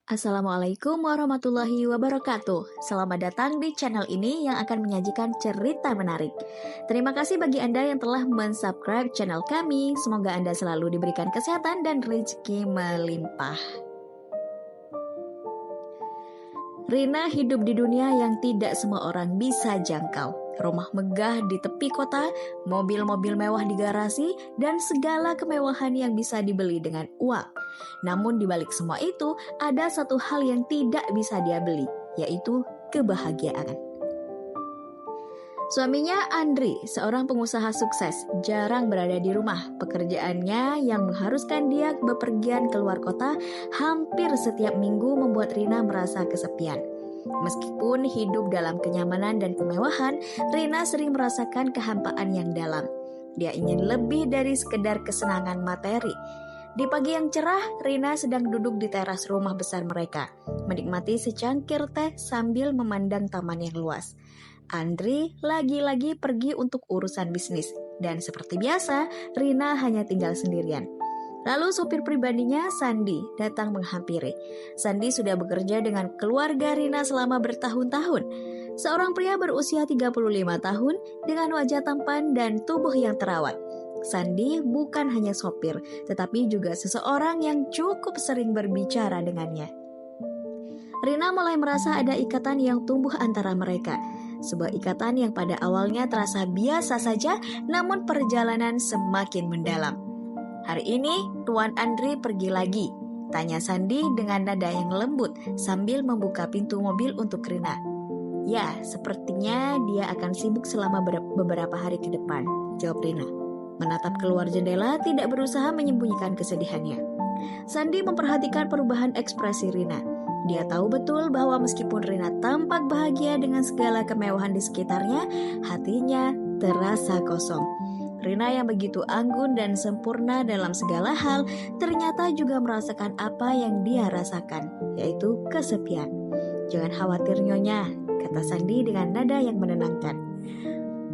Assalamualaikum warahmatullahi wabarakatuh. Selamat datang di channel ini yang akan menyajikan cerita menarik. Terima kasih bagi Anda yang telah mensubscribe channel kami. Semoga Anda selalu diberikan kesehatan dan rezeki melimpah. Rina hidup di dunia yang tidak semua orang bisa jangkau. Rumah megah di tepi kota, mobil-mobil mewah di garasi, dan segala kemewahan yang bisa dibeli dengan uang. Namun di balik semua itu, ada satu hal yang tidak bisa dia beli, yaitu kebahagiaan. Suaminya Andri, seorang pengusaha sukses, jarang berada di rumah. Pekerjaannya yang mengharuskan dia bepergian keluar kota hampir setiap minggu membuat Rina merasa kesepian. Meskipun hidup dalam kenyamanan dan kemewahan, Rina sering merasakan kehampaan yang dalam. Dia ingin lebih dari sekedar kesenangan materi. Di pagi yang cerah, Rina sedang duduk di teras rumah besar mereka, menikmati secangkir teh sambil memandang taman yang luas. Andri lagi-lagi pergi untuk urusan bisnis, dan seperti biasa, Rina hanya tinggal sendirian. Lalu sopir pribadinya, Sandi, datang menghampiri. Sandi sudah bekerja dengan keluarga Rina selama bertahun-tahun. Seorang pria berusia 35 tahun dengan wajah tampan dan tubuh yang terawat. Sandi bukan hanya sopir, tetapi juga seseorang yang cukup sering berbicara dengannya. Rina mulai merasa ada ikatan yang tumbuh antara mereka. Sebuah ikatan yang pada awalnya terasa biasa saja, namun perjalanan semakin mendalam. Hari ini, Tuan Andri pergi lagi, tanya Sandi dengan nada yang lembut sambil membuka pintu mobil untuk Rina. Ya, sepertinya dia akan sibuk selama beberapa hari ke depan, jawab Rina. Menatap keluar jendela, tidak berusaha menyembunyikan kesedihannya. Sandi memperhatikan perubahan ekspresi Rina. Dia tahu betul bahwa meskipun Rina tampak bahagia dengan segala kemewahan di sekitarnya, hatinya terasa kosong. Rina yang begitu anggun dan sempurna dalam segala hal, ternyata juga merasakan apa yang dia rasakan, yaitu kesepian. Jangan khawatir Nyonya, kata Sandi dengan nada yang menenangkan.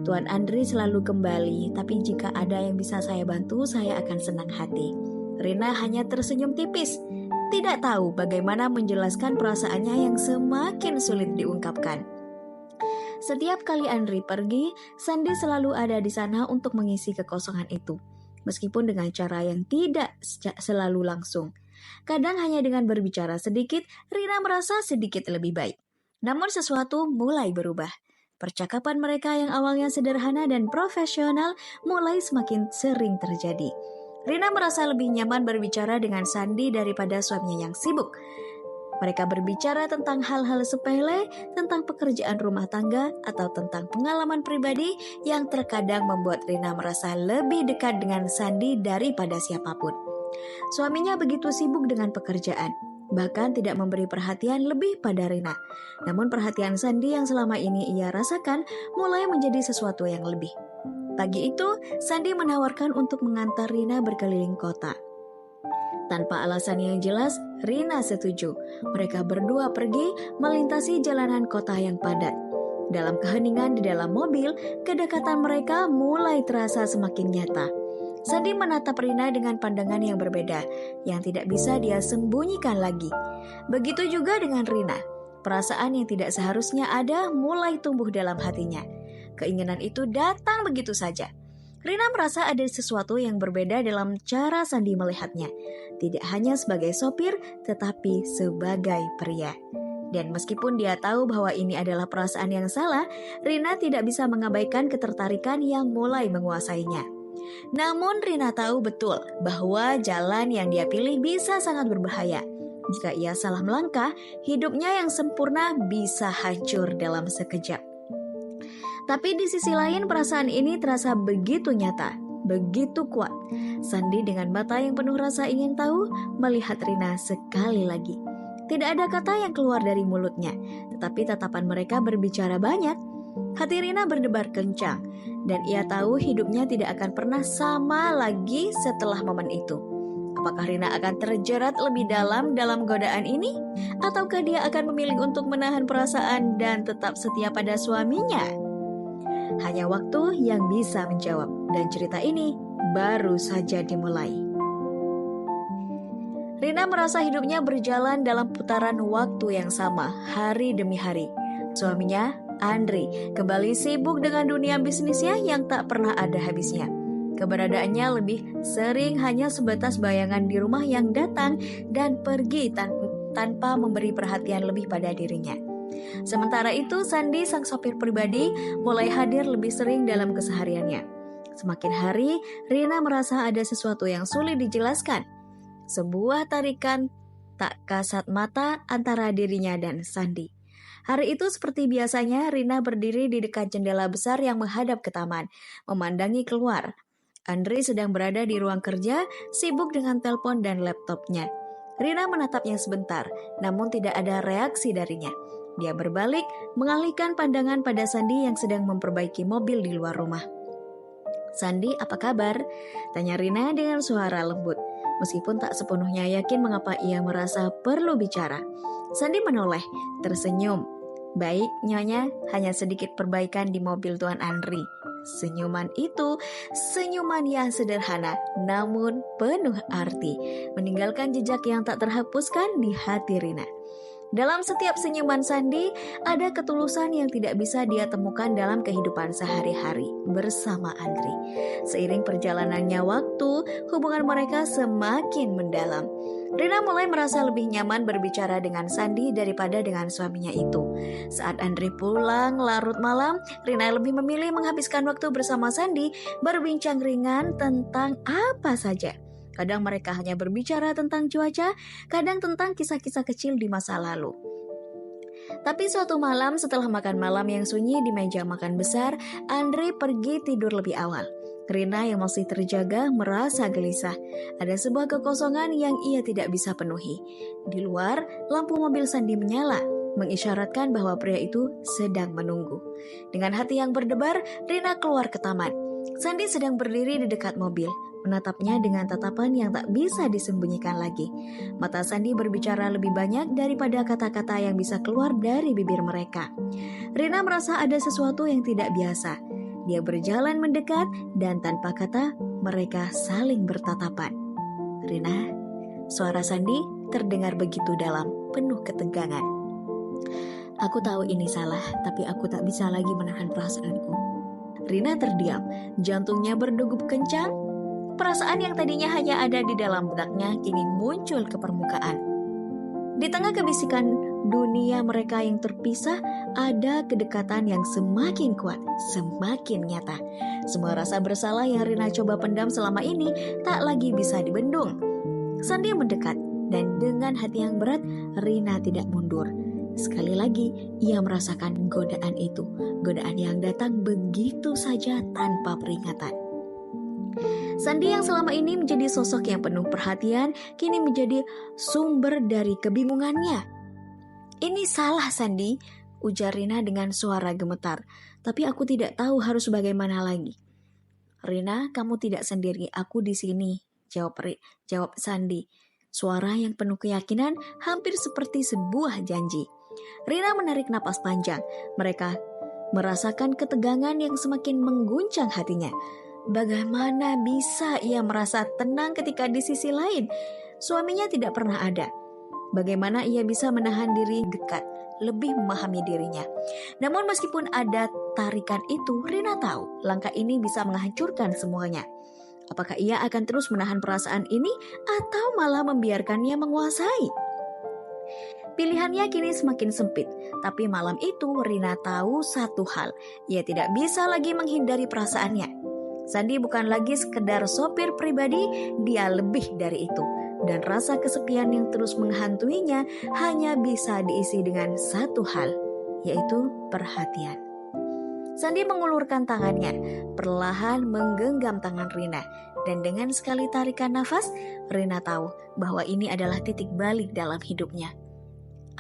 Tuan Andri selalu kembali, tapi jika ada yang bisa saya bantu, saya akan senang hati. Rina hanya tersenyum tipis, tidak tahu bagaimana menjelaskan perasaannya yang semakin sulit diungkapkan. Setiap kali Andri pergi, Sandi selalu ada di sana untuk mengisi kekosongan itu. Meskipun dengan cara yang tidak selalu langsung. Kadang hanya dengan berbicara sedikit, Rina merasa sedikit lebih baik. Namun sesuatu mulai berubah. Percakapan mereka yang awalnya sederhana dan profesional mulai semakin sering terjadi. Rina merasa lebih nyaman berbicara dengan Sandi daripada suaminya yang sibuk. Mereka berbicara tentang hal-hal sepele, tentang pekerjaan rumah tangga, atau tentang pengalaman pribadi yang terkadang membuat Rina merasa lebih dekat dengan Sandi daripada siapapun. Suaminya begitu sibuk dengan pekerjaan, bahkan tidak memberi perhatian lebih pada Rina. Namun perhatian Sandi yang selama ini ia rasakan mulai menjadi sesuatu yang lebih. Pagi itu, Sandi menawarkan untuk mengantar Rina berkeliling kota. Tanpa alasan yang jelas, Rina setuju. Mereka berdua pergi melintasi jalanan kota yang padat. Dalam keheningan di dalam mobil, kedekatan mereka mulai terasa semakin nyata. Sandi menatap Rina dengan pandangan yang berbeda, yang tidak bisa dia sembunyikan lagi. Begitu juga dengan Rina. Perasaan yang tidak seharusnya ada mulai tumbuh dalam hatinya. Keinginan itu datang begitu saja. Rina merasa ada sesuatu yang berbeda dalam cara Sandi melihatnya. Tidak hanya sebagai sopir, tetapi sebagai pria. Dan meskipun dia tahu bahwa ini adalah perasaan yang salah, Rina tidak bisa mengabaikan ketertarikan yang mulai menguasainya. Namun Rina tahu betul bahwa jalan yang dia pilih bisa sangat berbahaya. Jika ia salah melangkah, hidupnya yang sempurna bisa hancur dalam sekejap. Tapi di sisi lain perasaan ini terasa begitu nyata, begitu kuat. Sandi dengan mata yang penuh rasa ingin tahu melihat Rina sekali lagi. Tidak ada kata yang keluar dari mulutnya, tetapi tatapan mereka berbicara banyak. Hati Rina berdebar kencang, dan ia tahu hidupnya tidak akan pernah sama lagi setelah momen itu. Apakah Rina akan terjerat lebih dalam godaan ini? Ataukah dia akan memilih untuk menahan perasaan dan tetap setia pada suaminya? Hanya waktu yang bisa menjawab, dan cerita ini baru saja dimulai. Rina merasa hidupnya berjalan dalam putaran waktu yang sama, hari demi hari. Suaminya, Andri, kembali sibuk dengan dunia bisnisnya yang tak pernah ada habisnya. Keberadaannya lebih sering hanya sebatas bayangan di rumah yang datang dan pergi tanpa memberi perhatian lebih pada dirinya. Sementara itu, Sandi, sang sopir pribadi, mulai hadir lebih sering dalam kesehariannya. Semakin hari, Rina merasa ada sesuatu yang sulit dijelaskan. Sebuah tarikan tak kasat mata antara dirinya dan Sandi. Hari itu seperti biasanya, Rina berdiri di dekat jendela besar yang menghadap ke taman, memandangi keluar. Andri sedang berada di ruang kerja, sibuk dengan telepon dan laptopnya. Rina menatapnya sebentar, namun tidak ada reaksi darinya. Dia berbalik, mengalihkan pandangan pada Sandi yang sedang memperbaiki mobil di luar rumah. "Sandi, apa kabar?" tanya Rina dengan suara lembut. Meskipun tak sepenuhnya yakin mengapa ia merasa perlu bicara. Sandi menoleh, tersenyum. "Baik, Nyonya, hanya sedikit perbaikan di mobil Tuan Andri." Senyuman itu, senyuman yang sederhana namun penuh arti, meninggalkan jejak yang tak terhapuskan di hati Rina. Dalam setiap senyuman Sandi, ada ketulusan yang tidak bisa dia temukan dalam kehidupan sehari-hari bersama Andri. Seiring perjalanannya waktu, hubungan mereka semakin mendalam. Rina mulai merasa lebih nyaman berbicara dengan Sandi daripada dengan suaminya itu. Saat Andri pulang larut malam, Rina lebih memilih menghabiskan waktu bersama Sandi, berbincang ringan tentang apa saja. Kadang mereka hanya berbicara tentang cuaca, kadang tentang kisah-kisah kecil di masa lalu. Tapi suatu malam setelah makan malam yang sunyi di meja makan besar, Andri pergi tidur lebih awal. Rina yang masih terjaga merasa gelisah. Ada sebuah kekosongan yang ia tidak bisa penuhi. Di luar, lampu mobil Sandi menyala, mengisyaratkan bahwa pria itu sedang menunggu. Dengan hati yang berdebar, Rina keluar ke taman. Sandi sedang berdiri di dekat mobil, menatapnya dengan tatapan yang tak bisa disembunyikan lagi. Mata Sandi berbicara lebih banyak daripada kata-kata yang bisa keluar dari bibir mereka. Rina merasa ada sesuatu yang tidak biasa. Dia berjalan mendekat dan tanpa kata mereka saling bertatapan. "Rina," suara Sandi terdengar begitu dalam, penuh ketegangan. "Aku tahu ini salah, tapi aku tak bisa lagi menahan perasaanku." Rina terdiam, jantungnya berdegup kencang. Perasaan yang tadinya hanya ada di dalam benaknya kini muncul ke permukaan. Di tengah kebisikan dunia mereka yang terpisah, ada kedekatan yang semakin kuat, semakin nyata. Semua rasa bersalah yang Rina coba pendam selama ini tak lagi bisa dibendung. Sandi mendekat, dan dengan hati yang berat, Rina tidak mundur. Sekali lagi, ia merasakan godaan itu, godaan yang datang begitu saja tanpa peringatan. Sandi yang selama ini menjadi sosok yang penuh perhatian, kini menjadi sumber dari kebingungannya. "Ini salah, Sandi," ujar Rina dengan suara gemetar. "Tapi aku tidak tahu harus bagaimana lagi." "Rina, kamu tidak sendiri, aku di sini," jawab Sandi. Suara yang penuh keyakinan, hampir seperti sebuah janji. Rina menarik napas panjang. Mereka merasakan ketegangan yang semakin mengguncang hatinya. Bagaimana bisa ia merasa tenang ketika di sisi lain suaminya tidak pernah ada? Bagaimana ia bisa menahan diri dekat, lebih memahami dirinya? Namun meskipun ada tarikan itu, Rina tahu langkah ini bisa menghancurkan semuanya. Apakah ia akan terus menahan perasaan ini atau malah membiarkannya menguasai? Pilihannya kini semakin sempit, tapi malam itu Rina tahu satu hal, ia tidak bisa lagi menghindari perasaannya. Sandi bukan lagi sekedar sopir pribadi, dia lebih dari itu. Dan rasa kesepian yang terus menghantuinya hanya bisa diisi dengan satu hal, yaitu perhatian. Sandi mengulurkan tangannya, perlahan menggenggam tangan Rina. Dan dengan sekali tarikan nafas, Rina tahu bahwa ini adalah titik balik dalam hidupnya.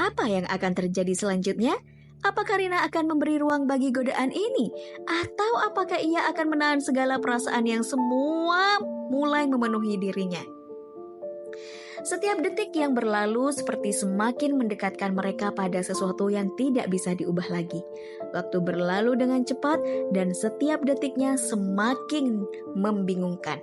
Apa yang akan terjadi selanjutnya? Apakah Rina akan memberi ruang bagi godaan ini? Atau apakah ia akan menahan segala perasaan yang semua mulai memenuhi dirinya? Setiap detik yang berlalu seperti semakin mendekatkan mereka pada sesuatu yang tidak bisa diubah lagi. Waktu berlalu dengan cepat dan setiap detiknya semakin membingungkan.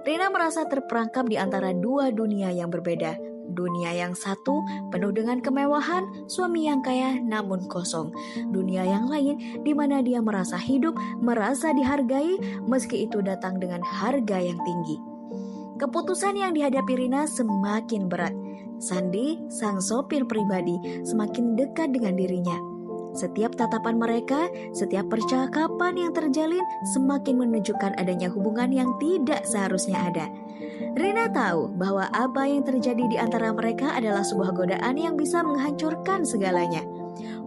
Rina merasa terperangkap di antara dua dunia yang berbeda. Dunia yang satu penuh dengan kemewahan, suami yang kaya namun kosong. Dunia yang lain di mana dia merasa hidup, merasa dihargai meski itu datang dengan harga yang tinggi. Keputusan yang dihadapi Rina semakin berat. Sandi, sang sopir pribadi, semakin dekat dengan dirinya. Setiap tatapan mereka, setiap percakapan yang terjalin semakin menunjukkan adanya hubungan yang tidak seharusnya ada. Rina tahu bahwa apa yang terjadi di antara mereka adalah sebuah godaan yang bisa menghancurkan segalanya.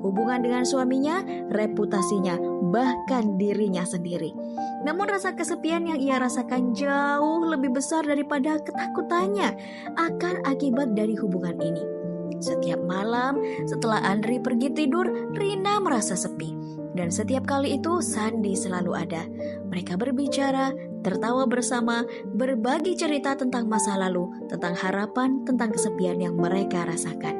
Hubungan dengan suaminya, reputasinya, bahkan dirinya sendiri. Namun rasa kesepian yang ia rasakan jauh lebih besar daripada ketakutannya akan akibat dari hubungan ini. Setiap malam setelah Andri pergi tidur, Rina merasa sepi. Dan setiap kali itu Sandi selalu ada. Mereka berbicara, tertawa bersama, berbagi cerita tentang masa lalu, tentang harapan, tentang kesepian yang mereka rasakan.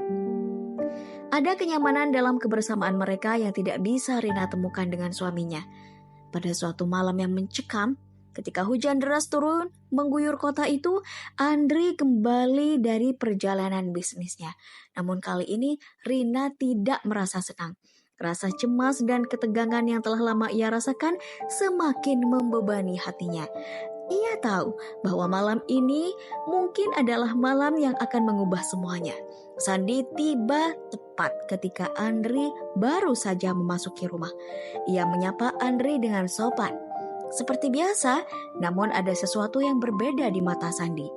Ada kenyamanan dalam kebersamaan mereka yang tidak bisa Rina temukan dengan suaminya. Pada suatu malam yang mencekam, ketika hujan deras turun mengguyur kota itu, Andri kembali dari perjalanan bisnisnya. Namun kali ini Rina tidak merasa senang. Rasa cemas dan ketegangan yang telah lama ia rasakan semakin membebani hatinya. Ia tahu bahwa malam ini mungkin adalah malam yang akan mengubah semuanya. Sandi tiba tepat ketika Andri baru saja memasuki rumah. Ia menyapa Andri dengan sopan. Seperti biasa, namun ada sesuatu yang berbeda di mata Sandi.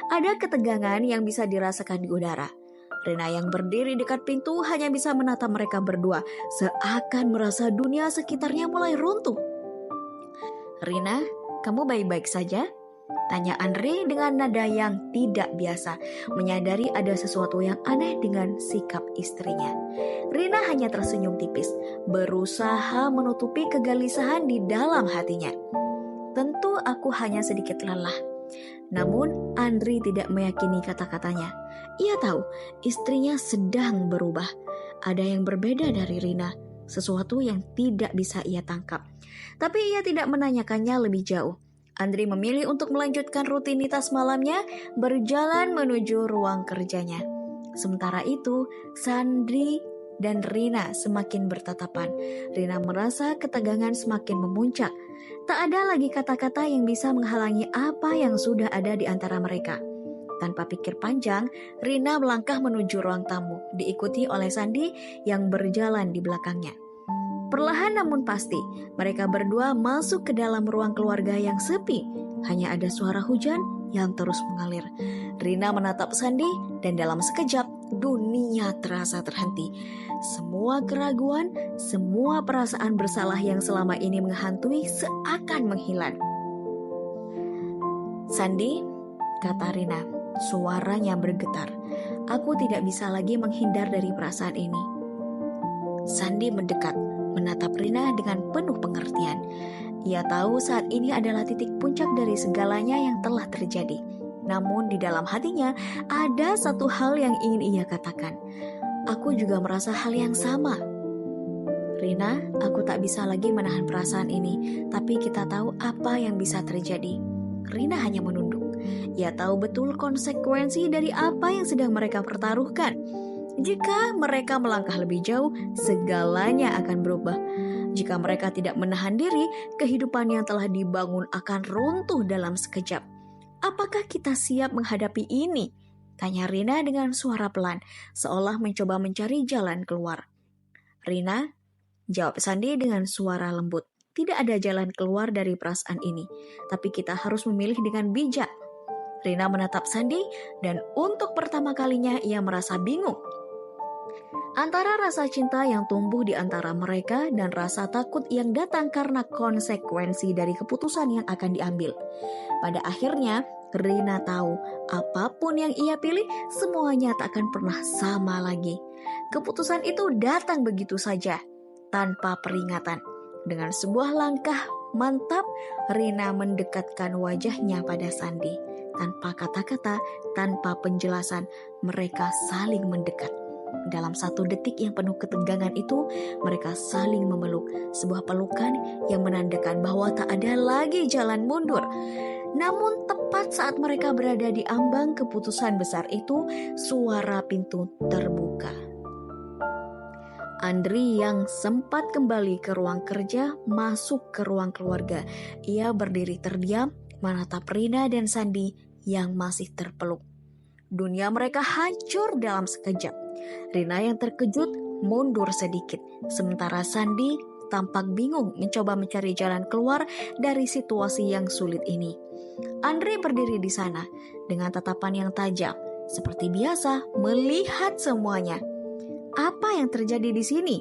Ada ketegangan yang bisa dirasakan di udara. Rina yang berdiri dekat pintu hanya bisa menatap mereka berdua, seakan merasa dunia sekitarnya mulai runtuh. "Rina, kamu baik-baik saja?" tanya Andri dengan nada yang tidak biasa, menyadari ada sesuatu yang aneh dengan sikap istrinya. Rina hanya tersenyum tipis, berusaha menutupi kegelisahan di dalam hatinya. "Tentu aku hanya sedikit lelah." Namun Andri tidak meyakini kata-katanya. Ia tahu istrinya sedang berubah. Ada yang berbeda dari Rina, sesuatu yang tidak bisa ia tangkap. Tapi ia tidak menanyakannya lebih jauh. Andri memilih untuk melanjutkan rutinitas malamnya, berjalan menuju ruang kerjanya. Sementara itu, Sandi dan Rina semakin bertatapan. Rina merasa ketegangan semakin memuncak. Tak ada lagi kata-kata yang bisa menghalangi apa yang sudah ada di antara mereka. Tanpa pikir panjang, Rina melangkah menuju ruang tamu, diikuti oleh Sandi yang berjalan di belakangnya. Perlahan namun pasti, mereka berdua masuk ke dalam ruang keluarga yang sepi. Hanya ada suara hujan yang terus mengalir. Rina menatap Sandi dan dalam sekejap dunia terasa terhenti. Semua keraguan, semua perasaan bersalah yang selama ini menghantui seakan menghilang. "Sandi," kata Rina, suaranya bergetar. "Aku tidak bisa lagi menghindar dari perasaan ini." Sandi mendekat, menatap Rina dengan penuh pengertian. Ia tahu saat ini adalah titik puncak dari segalanya yang telah terjadi. Namun di dalam hatinya ada satu hal yang ingin ia katakan. "Aku juga merasa hal yang sama." "Rina, aku tak bisa lagi menahan perasaan ini, tapi kita tahu apa yang bisa terjadi." Rina hanya menunduk. Ia tahu betul konsekuensi dari apa yang sedang mereka pertaruhkan. Jika mereka melangkah lebih jauh, segalanya akan berubah. Jika mereka tidak menahan diri, kehidupan yang telah dibangun akan runtuh dalam sekejap. "Apakah kita siap menghadapi ini?" tanya Rina dengan suara pelan, seolah mencoba mencari jalan keluar. "Rina," jawab Sandi dengan suara lembut, "tidak ada jalan keluar dari perasaan ini, tapi kita harus memilih dengan bijak." Rina menatap Sandi dan untuk pertama kalinya ia merasa bingung. Antara rasa cinta yang tumbuh di antara mereka dan rasa takut yang datang karena konsekuensi dari keputusan yang akan diambil. Pada akhirnya, Rina tahu apapun yang ia pilih, semuanya tak akan pernah sama lagi. Keputusan itu datang begitu saja, tanpa peringatan. Dengan sebuah langkah mantap, Rina mendekatkan wajahnya pada Sandi. tanpa kata-kata, tanpa penjelasan, mereka saling mendekat. Dalam 1 detik yang penuh ketegangan itu, mereka saling memeluk, sebuah pelukan yang menandakan bahwa tak ada lagi jalan mundur. Namun tepat saat mereka berada di ambang keputusan besar itu, suara pintu terbuka. Andri yang sempat kembali ke ruang kerja masuk ke ruang keluarga. Ia berdiri terdiam, menatap Rina dan Sandi yang masih terpeluk. Dunia mereka hancur dalam sekejap. Rina yang terkejut mundur sedikit, sementara Sandi tampak bingung mencoba mencari jalan keluar dari situasi yang sulit ini. Andri berdiri di sana dengan tatapan yang tajam, seperti biasa melihat semuanya. Apa yang terjadi di sini?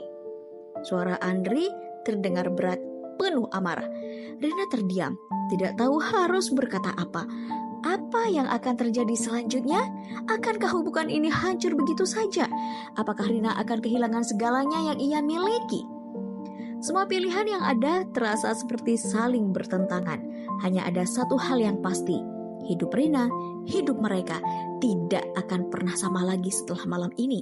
Suara Andri terdengar berat, penuh amarah. Rina terdiam, tidak tahu harus berkata apa. Apa yang akan terjadi selanjutnya? Akankah hubungan ini hancur begitu saja? Apakah Rina akan kehilangan segalanya yang ia miliki? Semua pilihan yang ada terasa seperti saling bertentangan. Hanya ada satu hal yang pasti. Hidup Rina, hidup mereka tidak akan pernah sama lagi setelah malam ini.